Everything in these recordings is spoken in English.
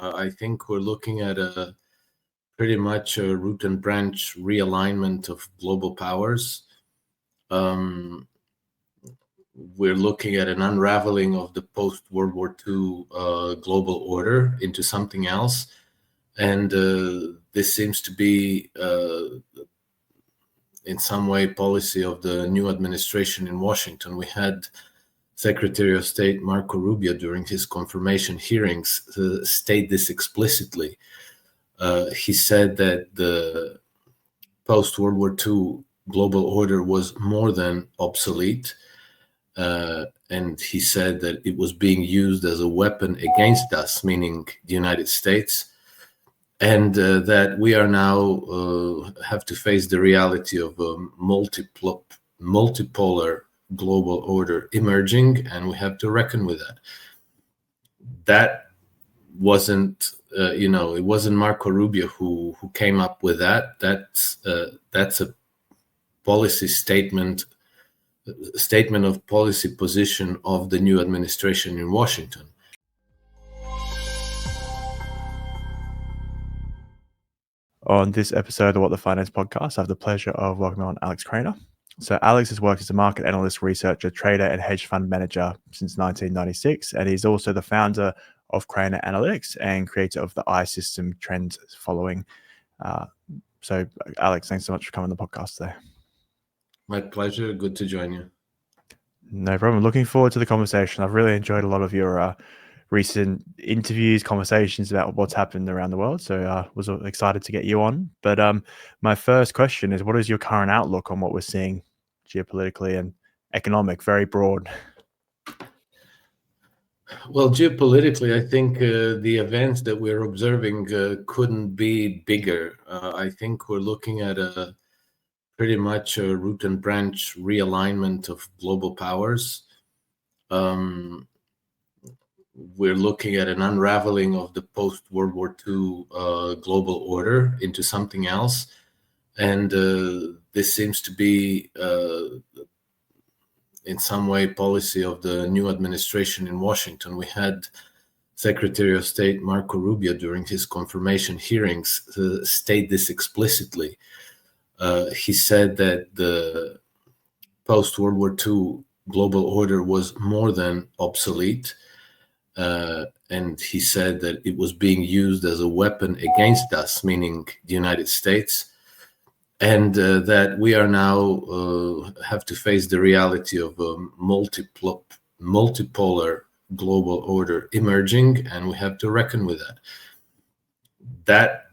I think we're looking at a pretty much a root and branch realignment of global powers. We're looking at an unraveling of the post-World War II global order into something else. And this seems to be, in some way, policy of the new administration in Washington. We had Secretary of State Marco Rubio during his confirmation hearings state this explicitly. He said that the post-World War II global order was more than obsolete. And he said that it was being used as a weapon against us, meaning the United States, and that we are now have to face the reality of a multipolar global order emerging, and we have to reckon with that. That wasn't, it wasn't Marco Rubio who came up with that. That's a policy statement of policy position of the new administration in Washington. On this episode of What the Finance podcast, I have the pleasure of welcoming on Alex Krainer. So Alex has worked as a market analyst, researcher, trader, and hedge fund manager since 1996, and he's also the founder of Krainer Analytics and creator of the I-System trend following. So Alex, thanks so much for coming on the podcast today. My pleasure. Good to join you. No problem. Looking forward to the conversation. I've really enjoyed a lot of your recent interviews, conversations about what's happened around the world. So was excited to get you on. But my first question is, what is your current outlook on what we're seeing geopolitically and economic, very broad? Well, geopolitically, I think the events that we're observing couldn't be bigger. I think we're looking at a pretty much a root and branch realignment of global powers. We're looking at an unraveling of the post-World War II global order into something else. And this seems to be, in some way, policy of the new administration in Washington. We had Secretary of State Marco Rubio during his confirmation hearings state this explicitly. He said that the post-World War II global order was more than obsolete. And he said that it was being used as a weapon against us, meaning the United States, and that we are now have to face the reality of a multipolar global order emerging, and we have to reckon with that. That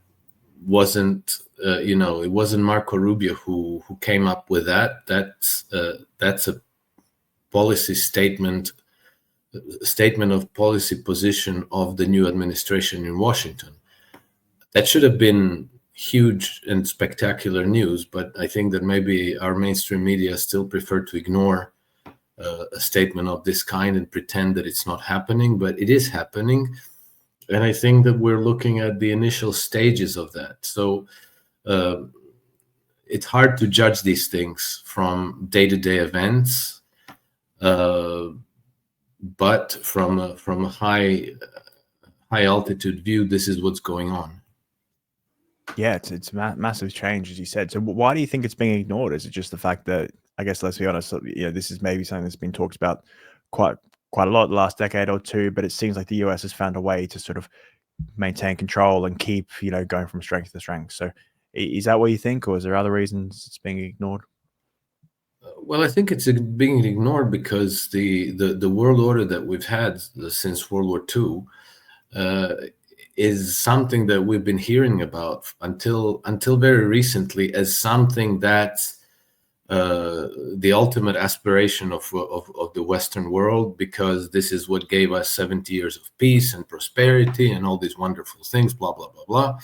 wasn't, it wasn't Marco Rubio who came up with that. That's a policy statement of policy position of the new administration in Washington. That should have been huge and spectacular news, but I think that maybe our mainstream media still prefer to ignore a statement of this kind and pretend that it's not happening, but it is happening. And I think that we're looking at the initial stages of that. So it's hard to judge these things from day-to-day events, but from a high altitude view, this is what's going on. Yeah, it's massive change, as you said. So why do you think it's being ignored? Is it just the fact that, I guess, let's be honest, this is maybe something that's been talked about quite a lot the last decade or two, but it seems like the US has found a way to sort of maintain control and keep, going from strength to strength. So is that what you think, or is there other reasons it's being ignored? Well, I think it's being ignored because the world order that we've had since World War II is something that we've been hearing about until very recently as something that's the ultimate aspiration of the Western world, because this is what gave us 70 years of peace and prosperity and all these wonderful things, blah, blah, blah, blah.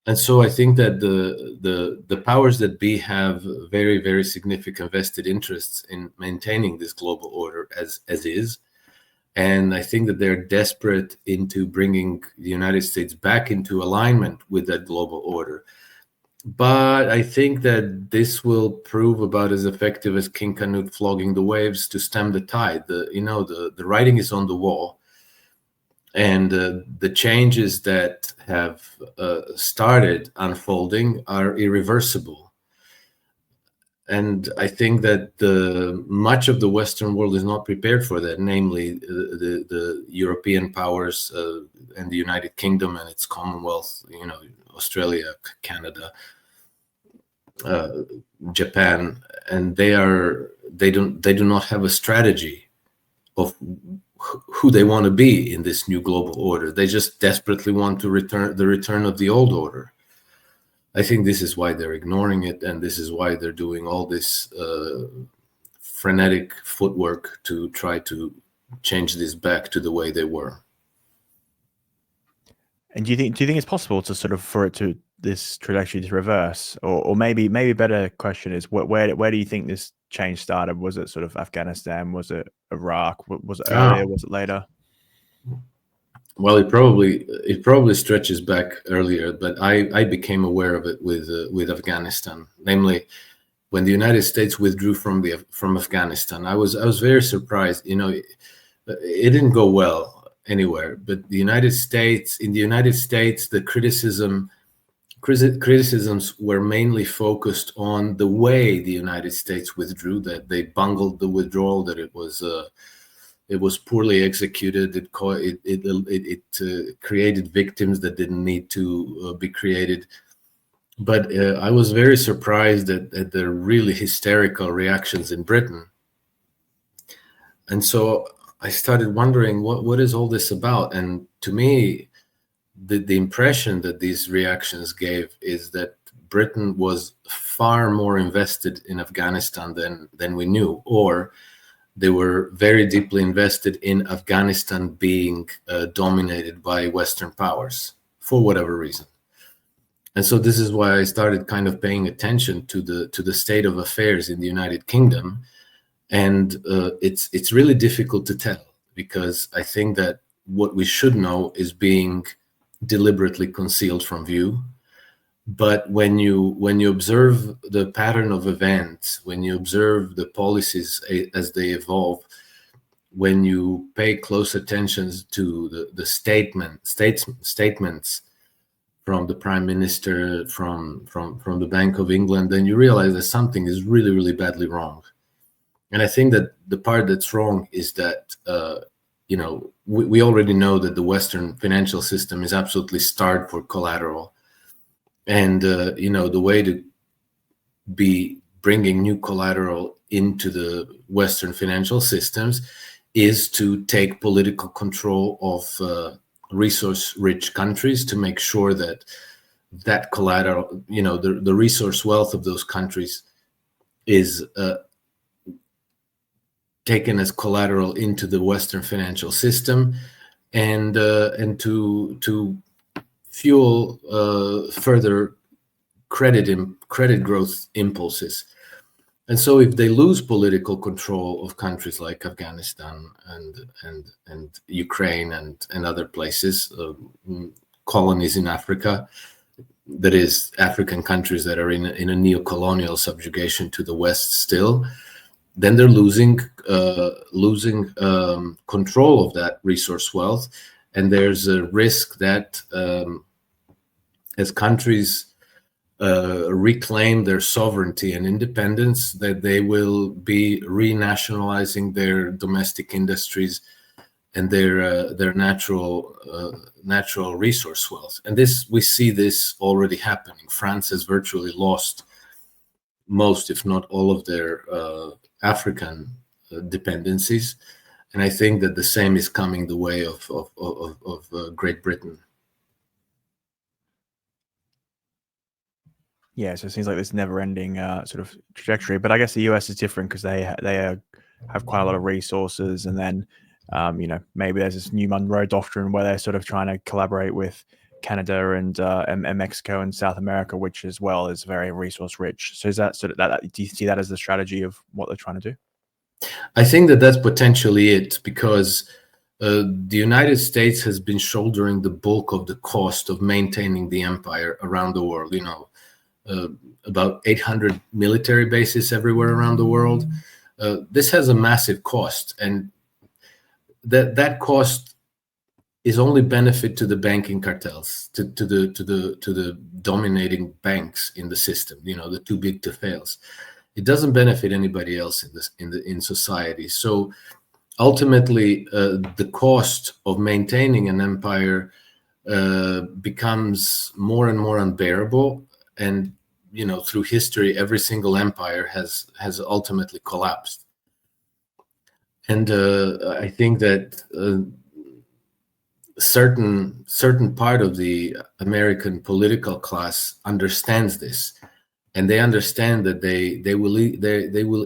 And so I think that the powers that be have very, very significant vested interests in maintaining this global order as is. And I think that they're desperate into bringing the United States back into alignment with that global order. But I think that this will prove about as effective as King Canute flogging the waves to stem the tide. The writing is on the wall. And the changes that have started unfolding are irreversible. And I think that much of the Western world is not prepared for that, namely the European powers and the United Kingdom and its Commonwealth, Australia, Canada, Japan, and they do not have a strategy of who they want to be in this new global order. They just desperately want to return of the old order. I think this is why they're ignoring it, and this is why they're doing all this frenetic footwork to try to change this back to the way they were. And do you think it's possible to sort of for it to this trajectory to reverse, or maybe a better question is where do you think this change started? Was it sort of Afghanistan? Was it Iraq? Was it earlier? Was it later? Well, it probably stretches back earlier, but I became aware of it with Afghanistan, namely when the United States withdrew from Afghanistan. I was very surprised. It didn't go well anywhere, but in the United States, the criticisms were mainly focused on the way the United States withdrew, that they bungled the withdrawal, that it was poorly executed. It created victims that didn't need to be created. But I was very surprised at the really hysterical reactions in Britain. And so I started wondering, what is all this about? And to me, the impression that these reactions gave is that Britain was far more invested in Afghanistan than we knew, or they were very deeply invested in Afghanistan being dominated by Western powers for whatever reason. And so this is why I started kind of paying attention to the state of affairs in the United Kingdom. And it's really difficult to tell, because I think that what we should know is being deliberately concealed from view. But when you observe the pattern of events, when you observe the policies as they evolve, when you pay close attention to the statements from the Prime Minister, from the Bank of England, then you realize that something is really, really badly wrong. And I think that the part that's wrong is that we already know that the Western financial system is absolutely starved for collateral. And, the way to be bringing new collateral into the Western financial systems is to take political control of resource-rich countries, to make sure that collateral, the resource wealth of those countries is taken as collateral into the Western financial system, and to fuel further credit growth impulses. And so if they lose political control of countries like Afghanistan and Ukraine and other places, colonies in Africa, that is, African countries that are in a neo-colonial subjugation to the West still, then they're losing control of that resource wealth. And there's a risk that as countries reclaim their sovereignty and independence, that they will be renationalizing their domestic industries and their natural resource wealth. And we see this already happening. France has virtually lost most, if not all, of their African dependencies. And I think that the same is coming the way of Great Britain. Yeah, so it seems like this never-ending sort of trajectory. But I guess the US is different because they have quite a lot of resources, and then maybe there's this new Monroe Doctrine where they're sort of trying to collaborate with Canada and Mexico and South America, which as well is very resource-rich. So is that sort of that? Do you see that as the strategy of what they're trying to do? I think that that's potentially it, because the United States has been shouldering the bulk of the cost of maintaining the empire around the world. About 800 military bases everywhere around the world. This has a massive cost, and that cost is only benefit to the banking cartels, to the dominating banks in the system, the too big to fails. It doesn't benefit anybody else in society. So ultimately, the cost of maintaining an empire becomes more and more unbearable. And through history, every single empire has ultimately collapsed. And I think that certain part of the American political class understands this, and they understand that they will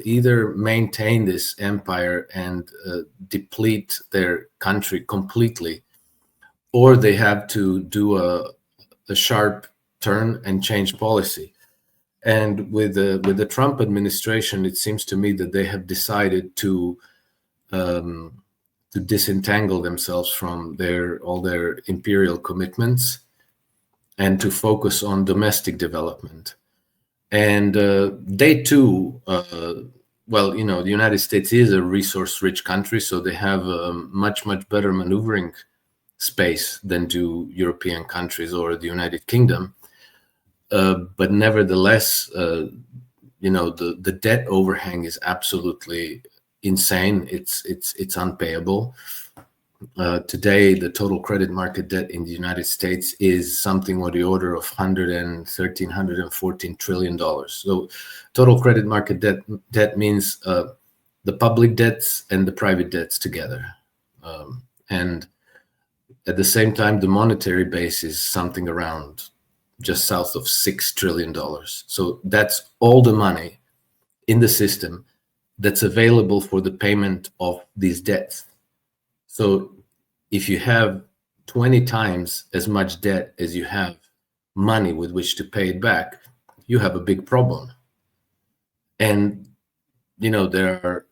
either maintain this empire and deplete their country completely, or they have to do a sharp turn and change policy. And with the Trump administration, it seems to me that they have decided to disentangle themselves from all their imperial commitments and to focus on domestic development. And they too, well, the United States is a resource-rich country, so they have a much better maneuvering space than do European countries or the United Kingdom. But nevertheless, the debt overhang is absolutely insane. It's unpayable. Today, the total credit market debt in the United States is something on the order of $114 trillion. So total credit market debt means the public debts and the private debts together. And at the same time, the monetary base is something around just south of $6 trillion. So that's all the money in the system that's available for the payment of these debts. So if you have 20 times as much debt as you have money with which to pay it back, you have a big problem. And there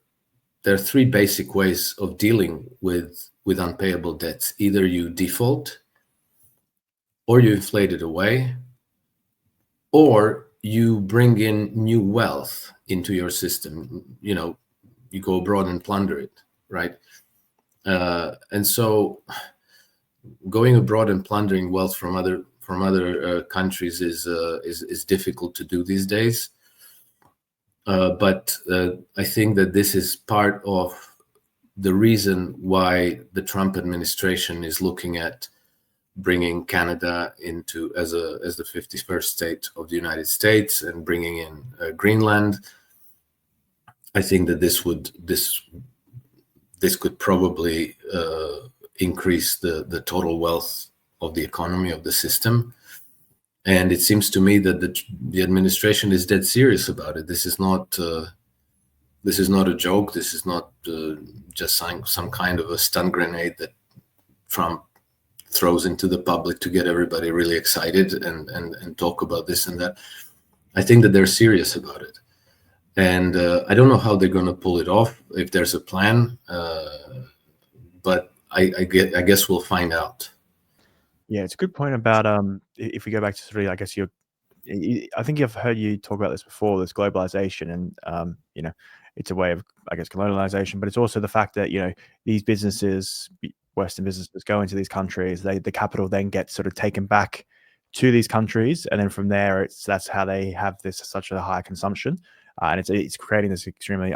are three basic ways of dealing with unpayable debts. Either you default, or you inflate it away, or you bring in new wealth into your system. You go abroad and plunder it, right? And so going abroad and plundering wealth from other countries is difficult to do these days. But I think that this is part of the reason why the Trump administration is looking at bringing Canada into as the 51st state of the United States and bringing in Greenland. I think that this could probably increase the total wealth of the economy of the system. And it seems to me that the administration is dead serious about it. This is not a joke. This is not just some kind of a stun grenade that Trump throws into the public to get everybody really excited and talk about this and that. I think that they're serious about it. And I don't know how they're going to pull it off, if there's a plan, but I guess we'll find out. Yeah, it's a good point about if we go back to three, I guess I think I've heard you talk about this before, this globalization, and it's a way of, I guess, colonialization, but it's also the fact that these businesses, Western businesses, go into these countries, the capital then gets sort of taken back to these countries, and then from there, that's how they have such a high consumption, and it's creating this extremely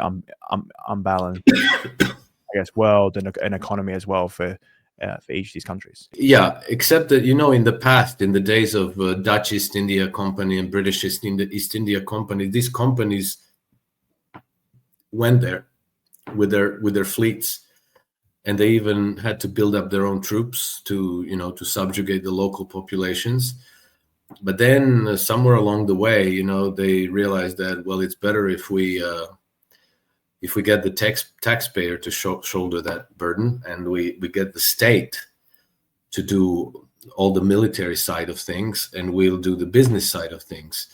unbalanced, I guess, world and economy as well for each of these countries. Yeah, except that in the past, in the days of Dutch East India Company and British East India Company, these companies went there with their fleets, and they even had to build up their own troops to subjugate the local populations. But then somewhere along the way, they realized that, well, it's better if we get the taxpayer to shoulder that burden, and we get the state to do all the military side of things, and we'll do the business side of things.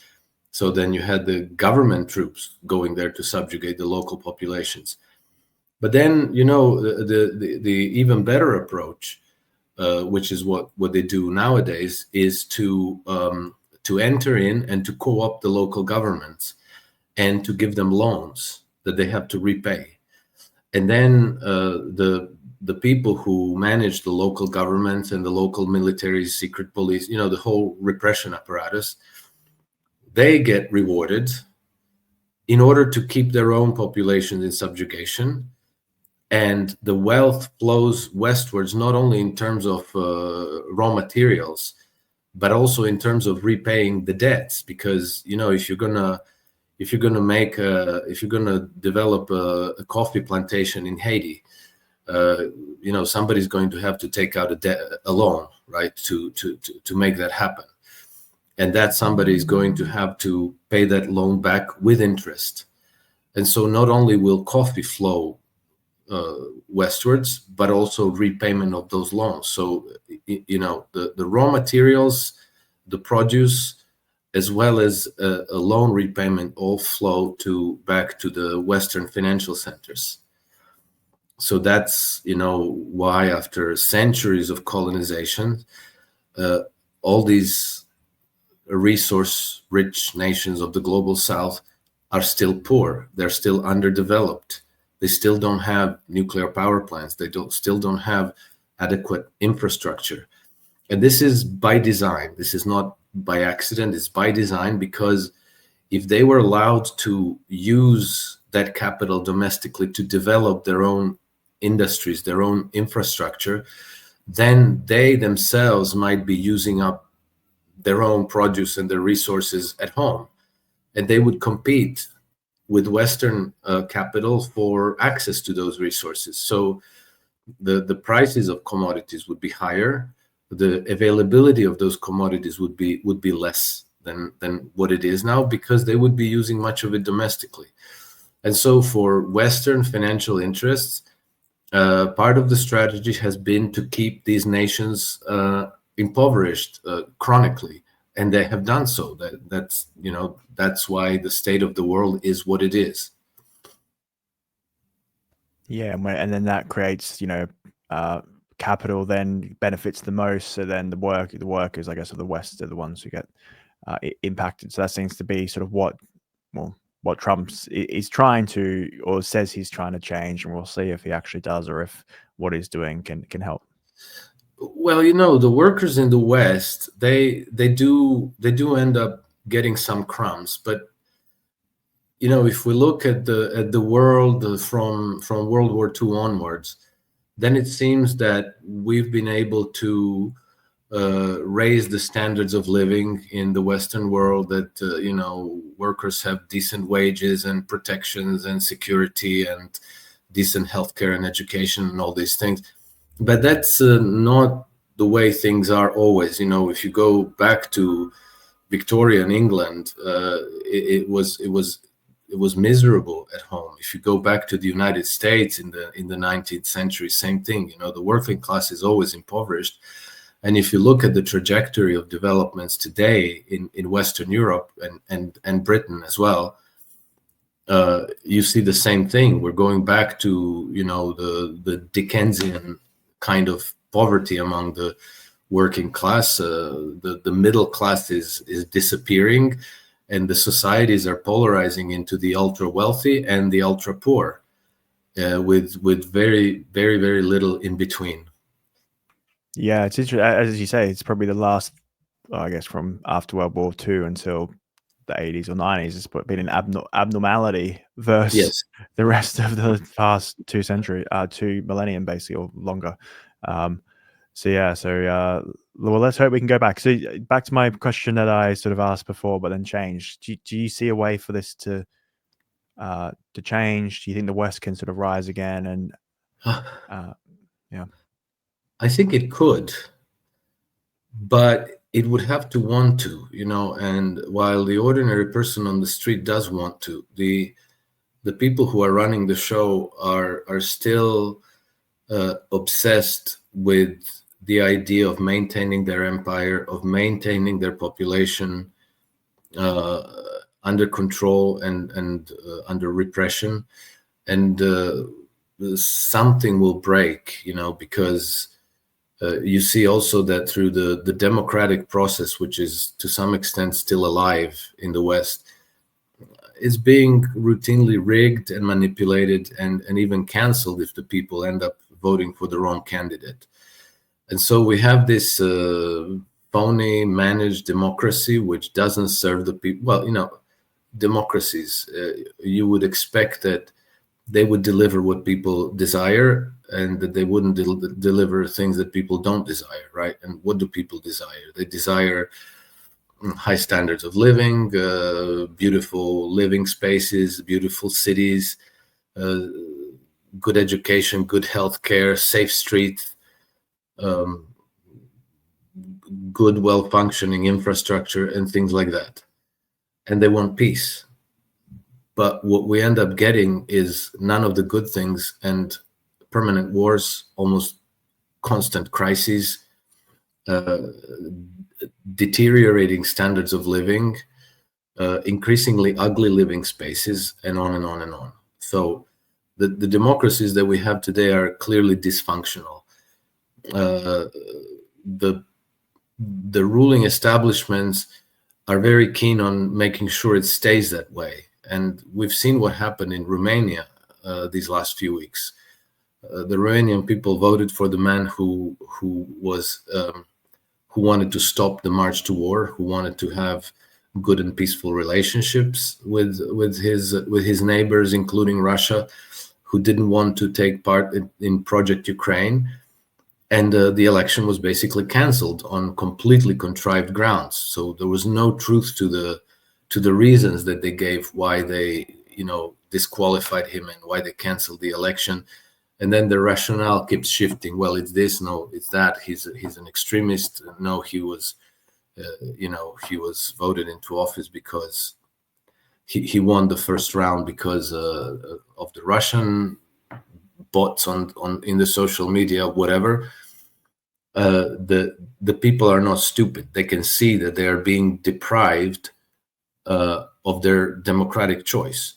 So then you had the government troops going there to subjugate the local populations. But then, the even better approach, which is what they do nowadays, is to enter in and to co-opt the local governments and to give them loans that they have to repay. And then the the people who manage the local government and the local military, secret police, the whole repression apparatus, they get rewarded in order to keep their own populations in subjugation. And the wealth flows westwards, not only in terms of raw materials, but also in terms of repaying the debts. Because if you're gonna develop a coffee plantation in Haiti, somebody's going to have to take out a loan, right, to make that happen, and that somebody is going to have to pay that loan back with interest. And so not only will coffee flow westwards, but also repayment of those loans. So the raw materials, the produce, as well as a loan repayment, all flow back to the Western financial centers. So that's why after centuries of colonization, all these resource-rich nations of the global South are still poor. They're still underdeveloped. They still don't have nuclear power plants. They still don't have adequate infrastructure. And this is by design. This is not by accident. It's by design, because if they were allowed to use that capital domestically to develop their own industries, their own infrastructure, then they themselves might be using up their own produce and their resources at home, and they would compete with Western capital for access to those resources. So the prices of commodities would be higher. The availability of those commodities would be less than what it is now, because they would be using much of it domestically. And so for Western financial interests, part of the strategy has been to keep these nations impoverished chronically, and they have done so. That's why the state of the world is what it is. Yeah, and then that creates capital then benefits the most. So then the workers, I guess, of the West are the ones who get impacted. So that seems to be sort of what Trump is trying to, or says he's trying to change, and we'll see if he actually does, or if what he's doing can help. Well, the workers in the West, they do end up getting some crumbs, but if we look at the world from World War II onwards, then it seems that we've been able to raise the standards of living in the Western world, that workers have decent wages and protections and security and decent healthcare and education and all these things. But that's not the way things are always. If you go back to Victorian England, it was miserable at home. If you go back to the United States in the 19th century, same thing. The working class is always impoverished. And if you look at the trajectory of developments today in Western Europe and Britain as well, you see the same thing. We're going back to the Dickensian kind of poverty among the working class. The middle class is disappearing, and the societies are polarizing into the ultra wealthy and the ultra poor, with very, very, very little in between. Yeah, it's interesting. As you say, it's probably the last, I guess, from after World War II until the 80s or 90s, it's been an abnormality versus the rest of the past 2 millennium, basically, or longer. Well, let's hope we can go back. So back to my question that I sort of asked before, but then changed. Do you see a way for this to change? Do you think the West can sort of rise again? And yeah, I think it could, but it would have to want to, and while the ordinary person on the street does want to, the people who are running the show are still obsessed with the idea of maintaining their empire, of maintaining their population under control and under repression. And something will break, because you see also that through the democratic process, which is to some extent still alive in the West, is being routinely rigged and manipulated and even canceled if the people end up voting for the wrong candidate. And so we have this phony managed democracy, which doesn't serve the people. Well, democracies, you would expect that they would deliver what people desire, and that they wouldn't deliver things that people don't desire, right? And what do people desire? They desire high standards of living, beautiful living spaces, beautiful cities, good education, good healthcare, safe streets, good, well-functioning infrastructure, and things like that. And they want peace. But what we end up getting is none of the good things, and permanent wars, almost constant crises, deteriorating standards of living, increasingly ugly living spaces, and on and on and on. So the democracies that we have today are clearly dysfunctional. The ruling establishments are very keen on making sure it stays that way. And we've seen what happened in Romania these last few weeks. The Romanian people voted for the man who wanted to stop the march to war, who wanted to have good and peaceful relationships with his neighbors, including Russia, who didn't want to take part in Project Ukraine. And the election was basically canceled on completely contrived grounds. So there was no truth to the reasons that they gave why they, disqualified him and why they canceled the election. And then the rationale keeps shifting. Well, it's this. No, it's that. He's an extremist. No, he was, he was voted into office because he won the first round because of the Russian bots on in the social media, whatever. The people are not stupid. They can see that they are being deprived of their democratic choice.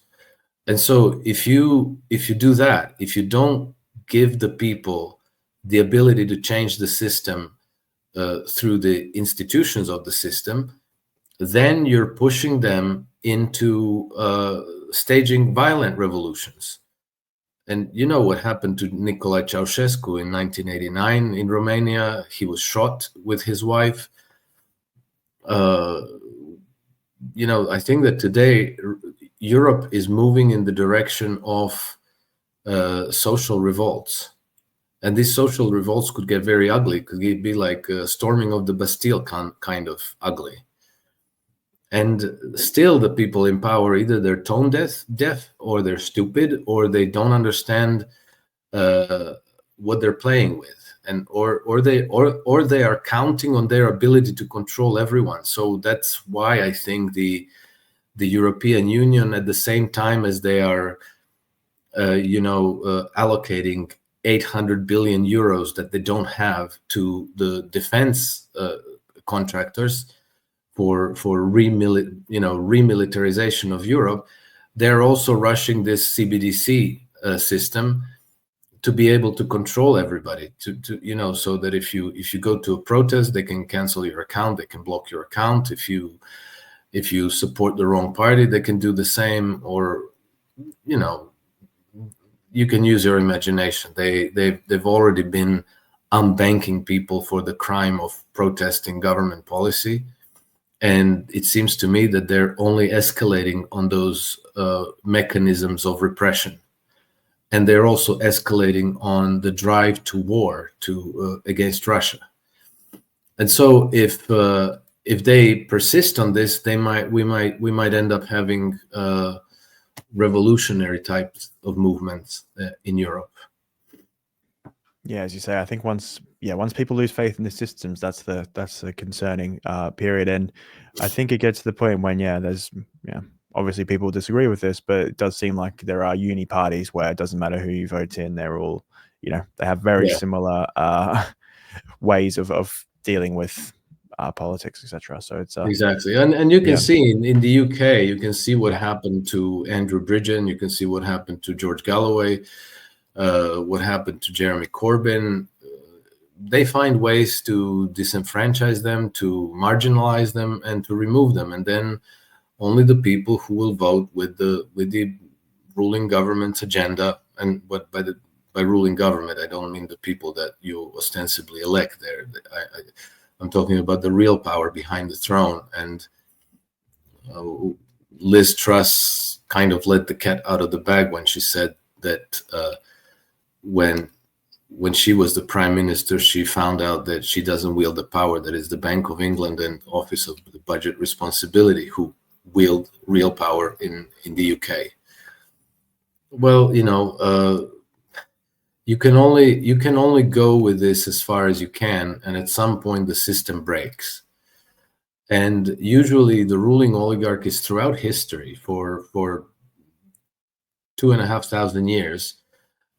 And so if you do that, if you don't give the people the ability to change the system through the institutions of the system, then you're pushing them into staging violent revolutions. And you know what happened to Nicolae Ceausescu in 1989 in Romania? He was shot with his wife. I think that today Europe is moving in the direction of social revolts. And these social revolts could get very ugly. Could be like storming of the Bastille kind of ugly. And still the people in power, either they're tone deaf, or they're stupid, or they don't understand what they're playing with, and or they are counting on their ability to control everyone. So that's why I think the European Union, at the same time as they are allocating 800 billion euros that they don't have to the defense contractors for remilitarization of Europe, they're also rushing this CBDC system to be able to control everybody, so that if you go to a protest, they can cancel your account, they can block your account. If you support the wrong party, they can do the same, or you can use your imagination. They've already been unbanking people for the crime of protesting government policy. And it seems to me that they're only escalating on those mechanisms of repression. And they're also escalating on the drive to war against Russia. And so if they persist on this, we might end up having revolutionary types of movements in Europe. Yeah, as you say, I think once people lose faith in the systems, that's the concerning period. And I think it gets to the point when there's obviously people disagree with this, but it does seem like there are uniparties where it doesn't matter who you vote in, they're all they have very similar ways of dealing with politics, etc. So it's exactly, and you can see in the UK, you can see what happened to Andrew Bridgen, you can see what happened to George Galloway. What happened to Jeremy Corbyn. They find ways to disenfranchise them, to marginalize them, and to remove them. And then only the people who will vote with the ruling government's agenda, and by by ruling government, I don't mean the people that you ostensibly elect there. I'm talking about the real power behind the throne. And Liz Truss kind of let the cat out of the bag when she said that when she was the prime minister, she found out that she doesn't wield the power that is the Bank of England and Office of the Budget Responsibility, who wield real power in the UK. Well, you can only go with this as far as you can, and at some point the system breaks. And usually the ruling oligarchies throughout history for 2,500 years,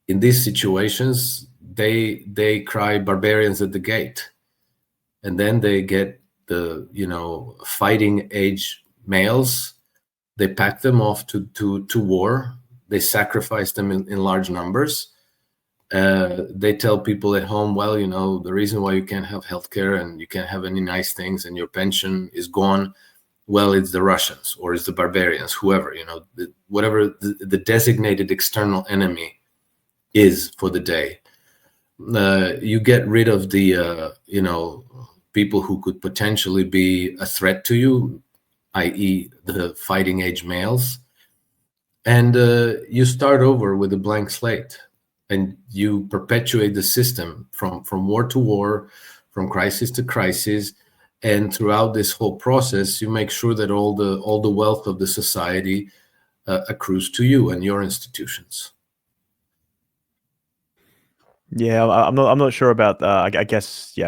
in these situations, they cry barbarians at the gate. And then they get the, fighting age males, they pack them off to war, they sacrifice them in large numbers. They tell people at home, well, the reason why you can't have healthcare and you can't have any nice things and your pension is gone, well, it's the Russians or it's the barbarians, whoever, whatever the designated external enemy is for the day. You get rid of the, people who could potentially be a threat to you, i.e. the fighting age males, and you start over with a blank slate. And you perpetuate the system from war to war, from crisis to crisis, and throughout this whole process, you make sure that all the wealth of the society accrues to you and your institutions. Yeah, I'm not sure about. I guess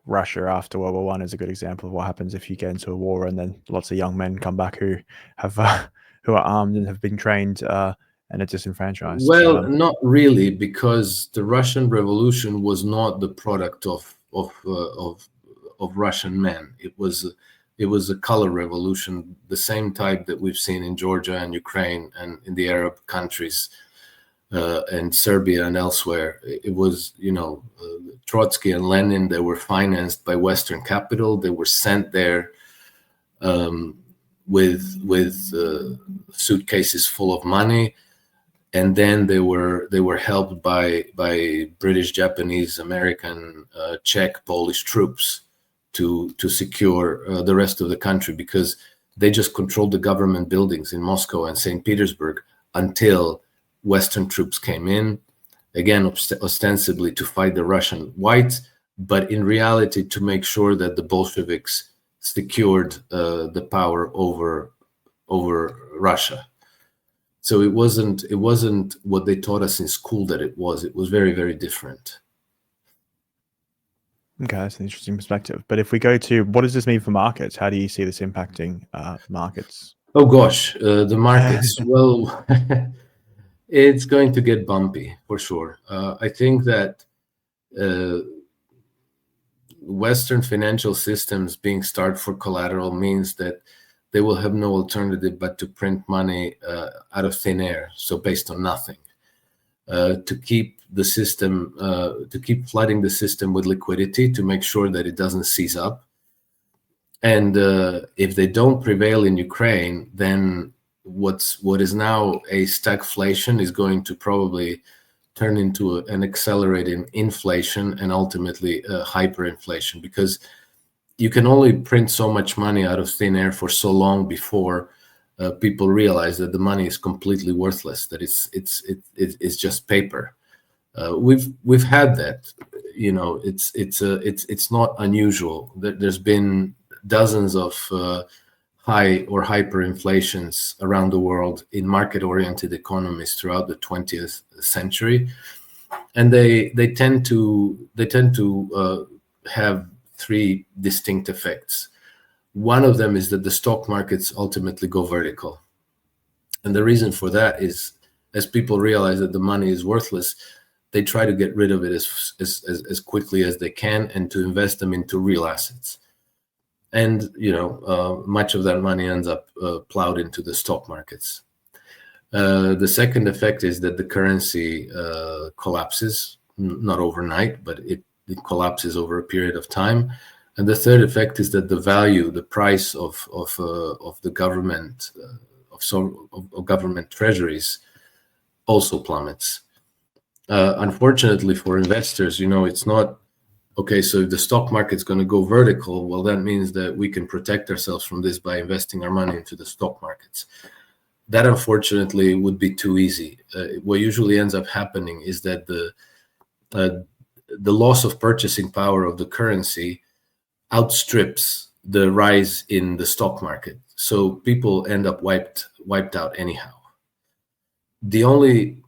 Russia after World War I is a good example of what happens if you get into a war and then lots of young men come back who are armed and have been trained. And are disenfranchised. Well, not really, because the Russian Revolution was not the product of Russian men. It was a color revolution, the same type that we've seen in Georgia and Ukraine and in the Arab countries and Serbia and elsewhere. It was, Trotsky and Lenin. They were financed by Western capital. They were sent there with suitcases full of money. And then they were helped by British, Japanese, American, Czech, Polish troops to secure the rest of the country, because they just controlled the government buildings in Moscow and St. Petersburg until Western troops came in, again ostensibly to fight the Russian whites, but in reality to make sure that the Bolsheviks secured the power over Russia. So it wasn't what they taught us in school that it was. It was very, very different. Okay, that's an interesting perspective. But if we go to, what does this mean for markets? How do you see this impacting markets? Oh gosh, the markets. Well, it's going to get bumpy for sure. I think that Western financial systems being starved for collateral means that they will have no alternative but to print money out of thin air, so based on nothing, to keep the system, to keep flooding the system with liquidity to make sure that it doesn't seize up. And if they don't prevail in Ukraine, then what is now a stagflation is going to probably turn into an accelerating inflation and ultimately hyperinflation, because you can only print so much money out of thin air for so long before people realize that the money is completely worthless, that it's just paper. We've had that, it's not unusual. There's been dozens of high or hyperinflations around the world in market-oriented economies throughout the 20th century, and they tend to have three distinct effects. One of them is that the stock markets ultimately go vertical. And the reason for that is, as people realize that the money is worthless, they try to get rid of it as quickly as they can and to invest them into real assets. And, much of that money ends up plowed into the stock markets. The second effect is that the currency collapses, not overnight, but it collapses over a period of time. And the third effect is that the price of the government, of government treasuries also plummets. Unfortunately for investors, it's not okay. So if the stock market's going to go vertical, well, that means that we can protect ourselves from this by investing our money into the stock markets. That unfortunately would be too easy. What usually ends up happening is that the loss of purchasing power of the currency outstrips the rise in the stock market. So people end up wiped out anyhow. The only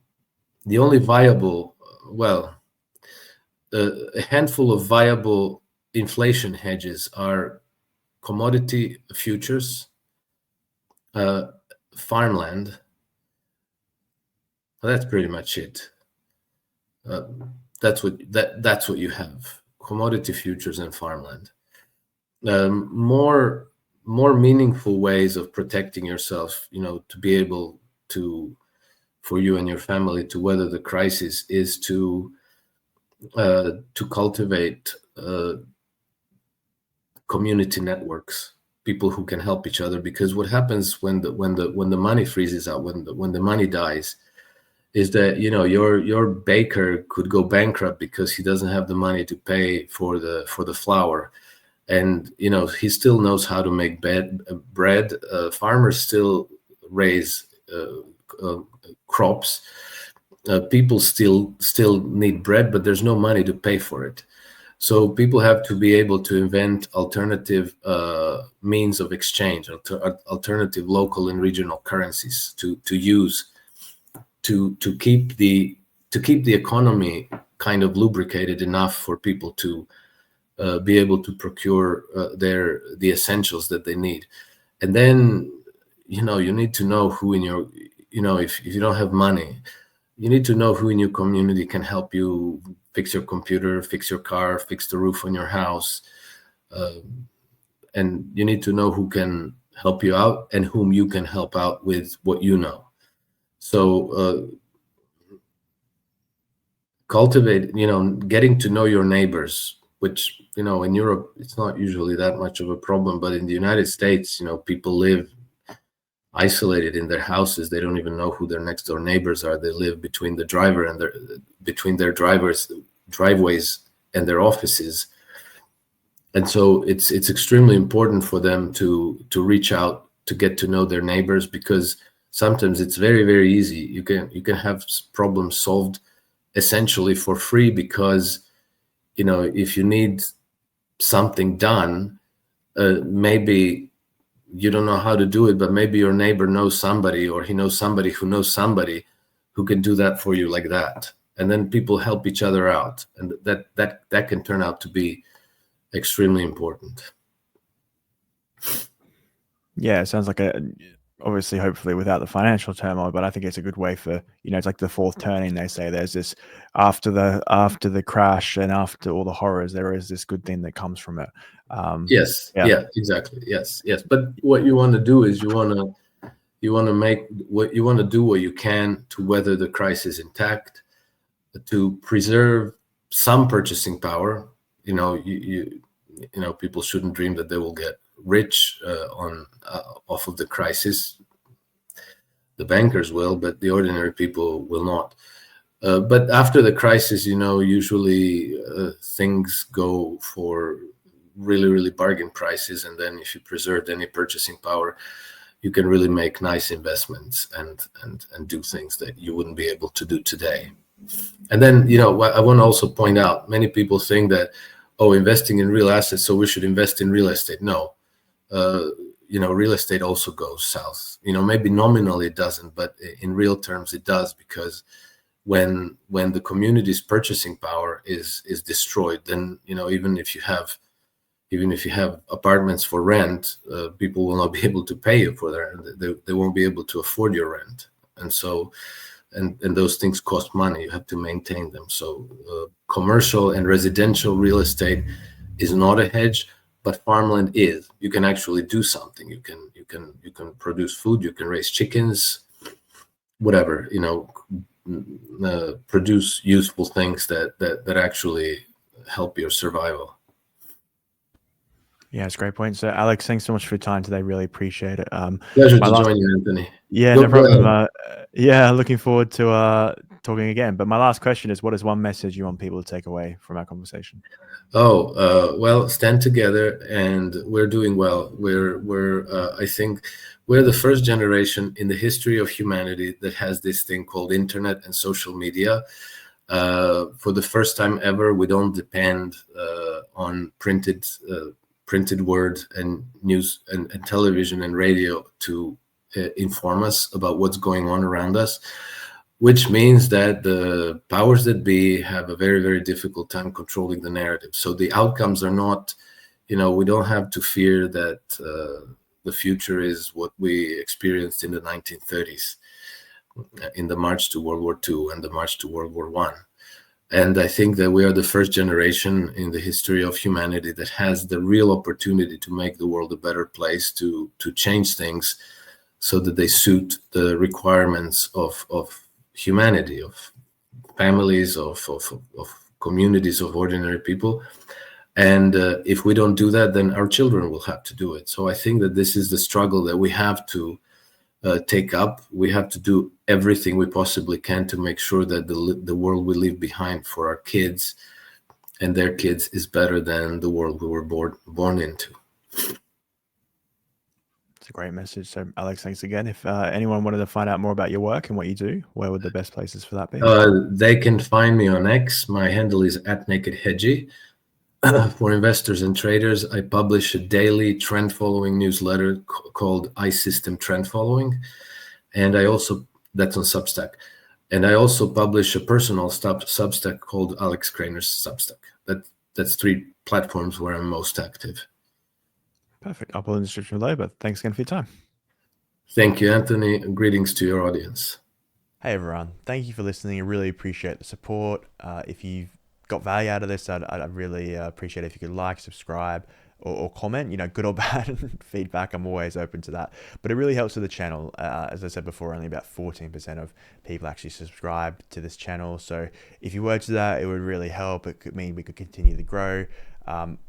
viable, well, a handful of viable inflation hedges are commodity futures, farmland. Well, that's pretty much it. That's what you have: commodity futures and farmland. More meaningful ways of protecting yourself, to be able to, for you and your family, to weather the crisis, is to cultivate community networks, people who can help each other. Because what happens when the money freezes out, when the money dies, is that your baker could go bankrupt because he doesn't have the money to pay for the flour, and he still knows how to make bread. Farmers still raise crops. People still need bread, but there's no money to pay for it. So people have to be able to invent alternative means of exchange, alternative local and regional currencies to use to keep the economy kind of lubricated enough for people to be able to procure the essentials that they need. And then you need to know who in your if you don't have money, you need to know who in your community can help you fix your computer, fix your car, fix the roof on your house, and you need to know who can help you out and whom you can help out with what you know. So cultivate, getting to know your neighbors, which in Europe it's not usually that much of a problem, but in the United States, people live isolated in their houses. They don't even know who their next door neighbors are. They live between the driver and between their driveways and their offices. And so it's extremely important for them to reach out, to get to know their neighbors, because sometimes it's very, very easy. You can have problems solved essentially for free, because if you need something done, maybe you don't know how to do it, but maybe your neighbor knows somebody, or he knows somebody who knows somebody who can do that for you, like that. And then people help each other out, and that can turn out to be extremely important. Yeah, it sounds like obviously, hopefully without the financial turmoil, but I think it's a good way for, it's like the fourth turning. They say there's this after the crash and after all the horrors, there is this good thing that comes from it. Yes. Yeah, exactly. Yes. But what you want to do is you want to make what you want to do what you can to weather the crisis intact, to preserve some purchasing power. People shouldn't dream that they will get rich off of the crisis. The bankers will, but the ordinary people will not. But after the crisis, usually things go for really, really bargain prices. And then if you preserved any purchasing power, you can really make nice investments and do things that you wouldn't be able to do today. And then, I want to also point out, many people think that, investing in real assets, so we should invest in real estate. No, real estate also goes south. Maybe nominally it doesn't, but in real terms it does, because when the community's purchasing power is destroyed, then even if you have apartments for rent, people will not be able to pay you for that. They won't be able to afford your rent, and so and those things cost money. You have to maintain them. So commercial and residential real estate is not a hedge, but farmland is. You can actually do something. You can produce food. You can raise chickens, whatever. Produce useful things that actually help your survival. Yeah, it's a great point. So, Alex, thanks so much for your time today. Really appreciate it. Pleasure My to last, join you, Anthony. yeah, no Go problem. ahead. Yeah, looking forward to talking again. But my last question is, what is one message you want people to take away from our conversation? Well, stand together, and we're doing well. I think we're the first generation in the history of humanity that has this thing called internet and social media. For the first time ever, we don't depend on printed word and news and television and radio to inform us about what's going on around us, which means that the powers that be have a very, very difficult time controlling the narrative. So the outcomes are not, we don't have to fear that the future is what we experienced in the 1930s, in the march to World War II and the march to World War I. And I think that we are the first generation in the history of humanity that has the real opportunity to make the world a better place, to change things so that they suit the requirements of humanity, of families, of communities, of ordinary people. And if we don't do that, then our children will have to do it. So I think that this is the struggle that we have to take up. We have to do everything we possibly can to make sure that the world we leave behind for our kids and their kids is better than the world we were born into. It's a great message. So, Alex, thanks again. If anyone wanted to find out more about your work and what you do, where would the best places for that be? They can find me on X. My handle is @nakedhedgy. For investors and traders, I publish a daily trend following newsletter called iSystem Trend Following. And that's on Substack. And I also publish a personal Substack called Alex Krainer's Substack. That's 3 platforms where I'm most active. Perfect. I'll put in the description below, but thanks again for your time. Thank you, Anthony. Greetings to your audience. Hey, everyone. Thank you for listening. I really appreciate the support. If you've got value out of this, I'd really appreciate it if you could like, subscribe, or comment, good or bad feedback. I'm always open to that. But it really helps with the channel. As I said before, only about 14% of people actually subscribe to this channel. So if you were to that, it would really help. It could mean we could continue to grow.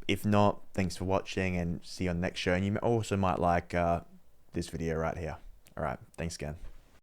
If not, thanks for watching, and see you on the next show. And you also might like this video right here. All right. Thanks again.